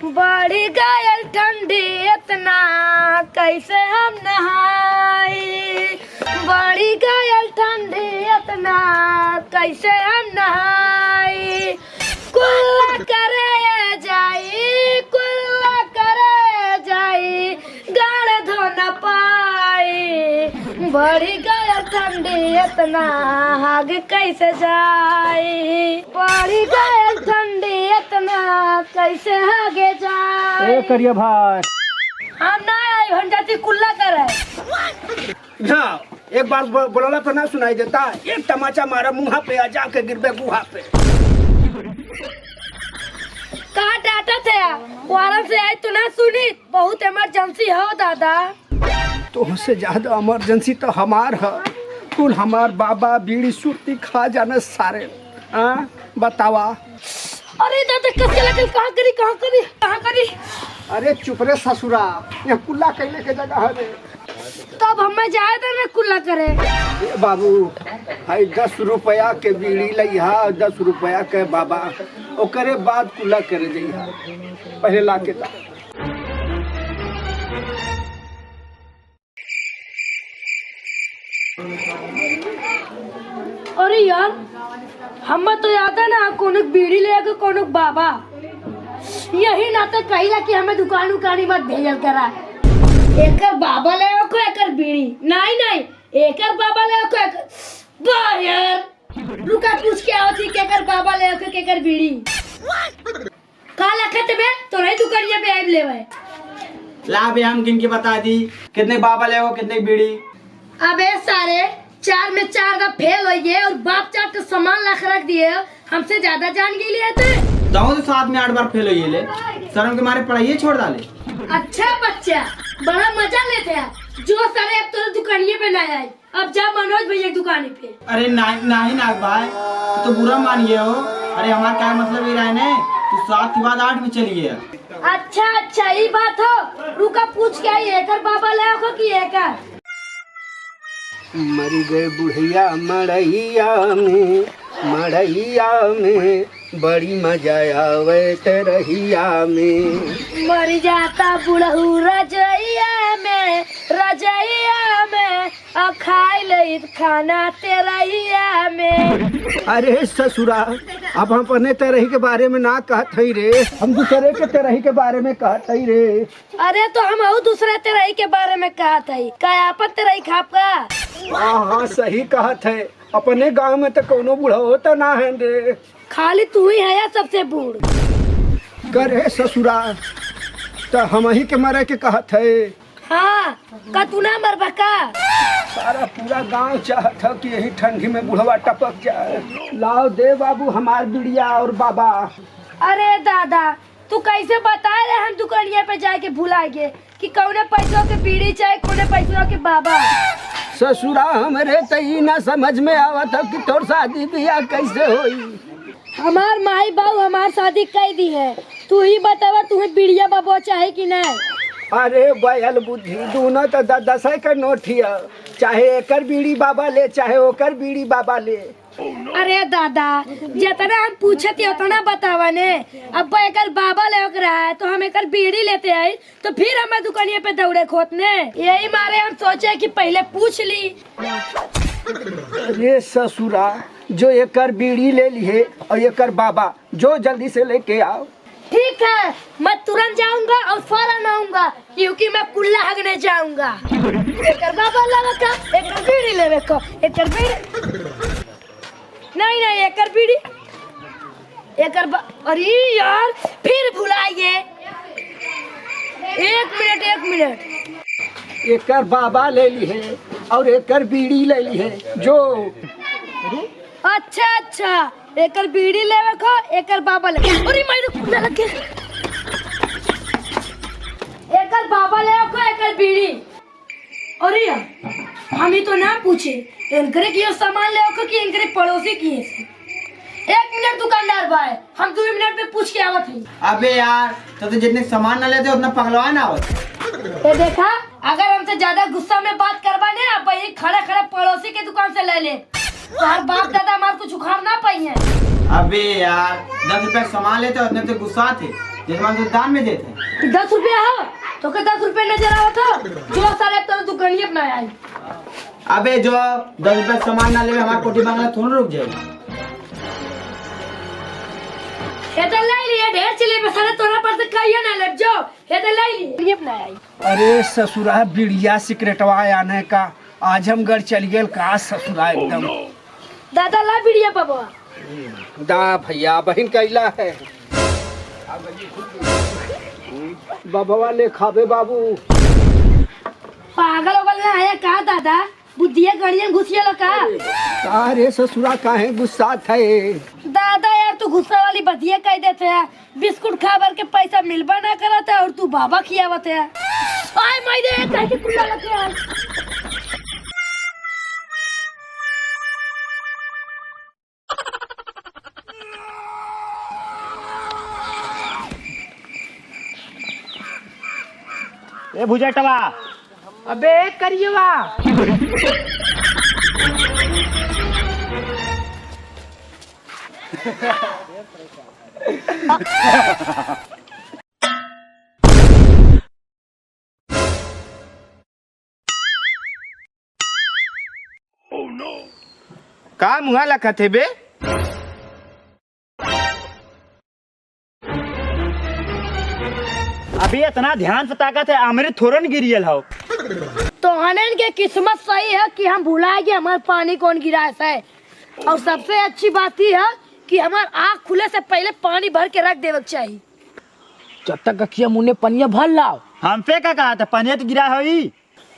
बड़ी गयल ठंडी इतना कैसे हम नहाई, बड़ी गयल ठंडी इतना कैसे हम नहाई। कुल्ला करे जाई, कुल्ला करे जाई, गाड़ धो न पाई। बड़ी गयल ठंडी इतना आग कैसे जाई, बड़ी गयल ठंडी इतना कैसे आगे जाई। ए करिया भाई, हम ना आई हम जाती कुल्ला करे। हाँ, एक बार बोलला तो ना सुनाई देता, एक तमाचा मारा मुँह पे आ जाके गिरबे गुहा पे। कहाँ डाटा थे वारम से आई तो ना सुनी, बहुत इमरजेंसी हो दादा। तुमसे ज्यादा इमरजेंसी तो हमार है। कुल हमार बाबा बीड़ी सुरती खा जाने सारे। हाँ बतावा। अरे दादा कसके लगल, कहाँ करी कहाँ करी कहाँ करी। अरे चुप रे ससुरा, ये कुल्ला कहने के जगह है रे। तब हमें जाए था ना कुल्ला करे। ए बाबू, हाई 10 रुपया के बीड़ी लिहा, 10 रुपया के बाबा, ओकरे बाद कुल्ला करे जइहा। पहले ला के दा। अरे यार हमें तो याद है ना, कोनो बीड़ी ले के कोनो बाबा, यही ना तो कहिला कि हमें दुकान उकानी मत भेजल करा। एकर बाबा ले को एकर बीड़ी नहीं नहीं, एकर बाबा ले को वाह यार, रुका पूछ के आओ थी केकर बाबा ले को केकर बीड़ी। का लखत बे तोरे दुकानिया पे आइब लेवे। ला बे, हम किन की बता दी, कितने बाबा ले हो कितने बीड़ी। अबे सारे 4 में 4 का फेल हो गए और बाप चाट का सामान लाख रख दिए, हमसे ज्यादा जान गई लिए थे। जाओ तो 7 में 8 बार फेल हुई ले, शर्म के मारे पढ़ाई छोड़ डाले। अच्छा बच्चा बड़ा मजा लेते हैं, जो सारे अब तो दुकानिए पे ना आए। अब जा मनोज भैया दुकान पे। अरे नहीं नाग भाई, तो बुरा मानिए हो। अरे हमारा क्या मतलब ये रहने, तू 7 के बाद 8 में चलिए। अच्छा ये बात हो, रुका पूछ के आई एकर बाबा ले को कि एकर। मरी गए बुढ़िया मड़ैया में, बड़ी मजा आवे तरहिया में। मर जाता बुढ़ऊ रजैया में, रजैया में, और खाई ले खाना तेरहिया में। अरे ससुरा, अब हम अपने तरही के बारे में ना कहत हई रे, हम दूसरे के तरही के बारे में कहत हई रे। अरे तो हम और दूसरे तेरही के बारे में कहत हई, क्या आपन तेरही खाप का। हाँ सही कहत है, अपने गांव में तो कोनो बूढ़ा होता ना है रे। खाली तू ही है या सबसे बूढ़। करे ससुरा, तो हम ही के मरे के कहत है। हाँ का तू ना मरबा का। सारा पूरा गांव चाहत है कि यही ठंडी में बुढ़वा टपक जाए। लाओ दे बाबू हमार बिड़िया और बाबा। अरे दादा तू कैसे बता रहे, हम दुकानिया पे जाके भुला गए कि कौने पैसों के बीड़ी चाहे कौने पैसों के बाबा। ससुरा हमरे तई ना समझ में आवत है कि तोर शादी बियाह कैसे होई। हमार माई बाबू हमार शादी कर दी है, तू ही बतावा तुम्हें बिड़िया बाबा चाहे कि नहीं। अरे बैल बुद्धि दोनों तो 10 का नोट है, चाहे एकर बीड़ी बाबा ले चाहे ओकर बीड़ी बाबा ले। अरे दादा जितना हम पूछे थे उतना बतावा ने। अब एकर बाबा ले रहा है तो हम एकर बीड़ी लेते आई तो फिर हमें दुकानिया पे दौड़े खोतने, यही मारे हम सोचे कि पहले पूछ ली। अरे ससुरा, जो एकर बीड़ी ले लिए और एकर बाबा, जो जल्दी से लेके आओ। ठीक है, मैं तुरंत जाऊंगा और फौरन आऊंगा क्योंकि मैं कुल्ला हगने जाऊंगा। एकर बाबा लेवे का, एकर बीड़ी लेवे का, एकर बीड़ी नहीं एकर बीड़ी एकर अरे यार फिर भुलाइए। 1 मिनट। एकर बाबा ले लिए और एकर बीड़ी ले लिए जो। अच्छा एकर बीड़ी लेवे को एकर बाबा ले। अरे मेरे खुला लग गया। एकर बाबा लेवे को एकर बीड़ी। अरे यार हम ही तो ना पूछे इनकरे की सामान लेवे को कि इनकरे पड़ोसी की है। 1 मिनट दुकानदार भाई, हम 2 मिनट में पूछ के आवत हई। अबे यार तो जितने सामान न लेते उतना पगलवा ना आवत। ये देखा, अगर हमसे ज्यादा गुस्सा में बात करवा ने आप ये खड़े खड़े पड़ोसी के दुकान से ले ले। तुम्हारे बाप दादा हमारे कुछ उखाड़ ना पाई है। अबे यार 10 रुपए सामान लेते और तो गुस्सा थे जैसे हम तो दान में देते। 10 रुपया हो तो क्या 10 रुपये नजर आओ तो जो सारे तो दुकान अपना आई। अबे जो 10 रुपए सामान ना ले हमारा कोठी बांग्ला थोड़ा रुक जाएगा। ये तो ले लिए ढेर चले पे सारे तोरा पर से कहिए ना ले जो ये तो ले लिए अपना आई। अरे ससुरा बिड़िया सिगरेटवा आने का आजमगढ़ चल गए का ससुरा एकदम। दादा ला बिड़िया बाबा दा भैया बहन कैला है बाबा ले खाबे बाबू। पागल होगल ना आया का दादा बुद्धिया गड़िया घुसिया लो का। अरे ससुरा काहे गुस्सा थे दादा यार तू गुस्सा वाली बतिया कह देते है। बिस्कुट खा भर के पैसा मिलबा ना करता है और तू बाबा खियावत है। आय मायदे कह के कुल्ला लगे यार। ए भुजटवा अबे करिएवा का मुहा लखा थे बे। अभी इतना ध्यान से ताकत है अमृत थोरन गिरियल हो। तो हनन के किस्मत सही है कि हम भुलाए कि हमारे पानी कौन गिरा है। और सबसे अच्छी बात यह है कि हमारे आँख खुले से पहले पानी भर के रख देवे चाहिए। जब तक कखिया मुन्ने पनिया भर लाओ। हम पे का कहा था पनिया तो गिरा होई।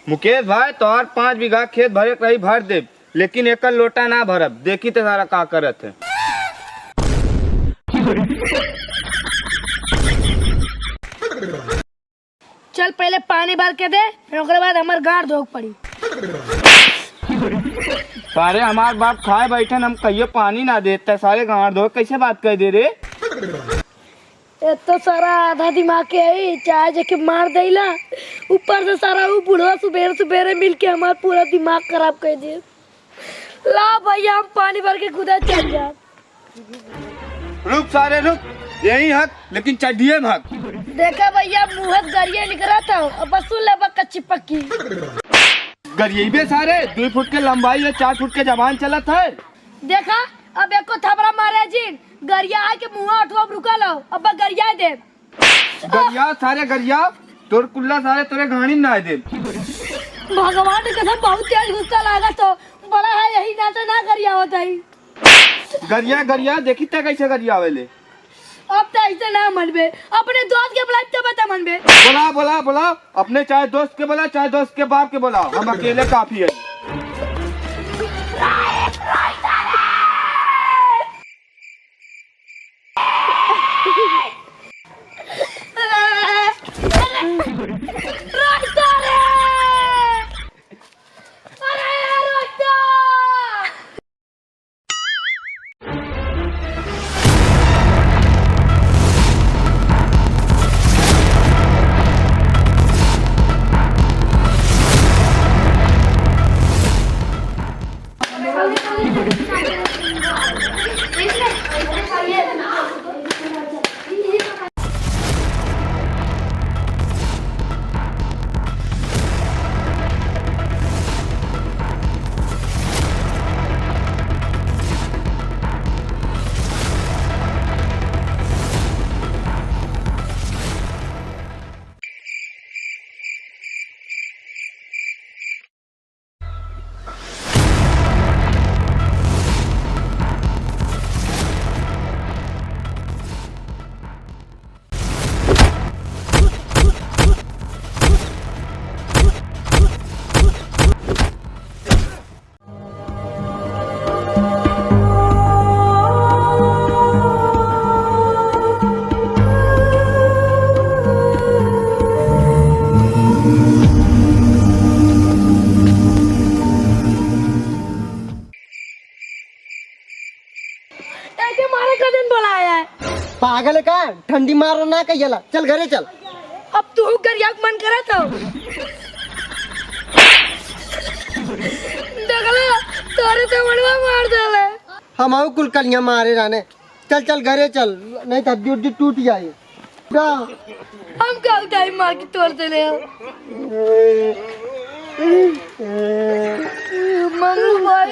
मुकेश भाई तोहर 5 बीघा खेत भरे के रही भर दे लेकिन एक लोटा ना भरब। देखी तो सारा का करत है। चल पहले पानी भर के दे फिर उसके बाद हमारे गाड़ धोक पड़ी। सारे हमार बाप खाए बैठन हम कहियो पानी ना देते सारे गाँव धो कैसे बात कर दे रे। ये तो सारा आधा दिमाग के है चाहे जाके मार देला ऊपर से सारा वो बुढ़वा सुबेरे सुबेरे मिल के हमारा पूरा दिमाग खराब कर दिए। ला भैया हम पानी भर के खुदा चल जा। रुक सारे रुक यही हक लेकिन चढ़िए भाग। देखा भैया मुहत गरिया निकला था अब सुन ले कच्ची पक्की। गरीबे सारे 2 फुट के लंबाई और 4 फुट के जबान चलत है। देखा अब एक को थपड़ा मारे जिन गरिया आके मुँह उठवा रुका लो अब गरिया दे। गरिया सारे गरिया तोर कुल्ला सारे तोरे घानी ना दे। भगवान के कसम बहुत तेज गुस्सा लगा तो बड़ा है यही ना तो ना गरिया होता ही। गरिया गरिया देखी त कैसे गरिया आवेले। अब तो ऐसे ना मनबे अपने दोस्त के बुला तो बता मनबे। बोला बोला बोला अपने चाहे दोस्त के बोला चाहे दोस्त के बाप के बोला हम अकेले काफी है। मारे का दिन बुलाया है। पागल है का ठंडी मारो ना कहिएला चल घरे चल। अब तू गरिया मन करा था देखला तोरे तो बड़वा मार देले। हम आऊ कुल कलियां मारे रहने। चल चल घरे चल, नहीं तो हड्डी उड्डी टूट जाए। हम का टाइम मार के तोड़ देले मंगू भाई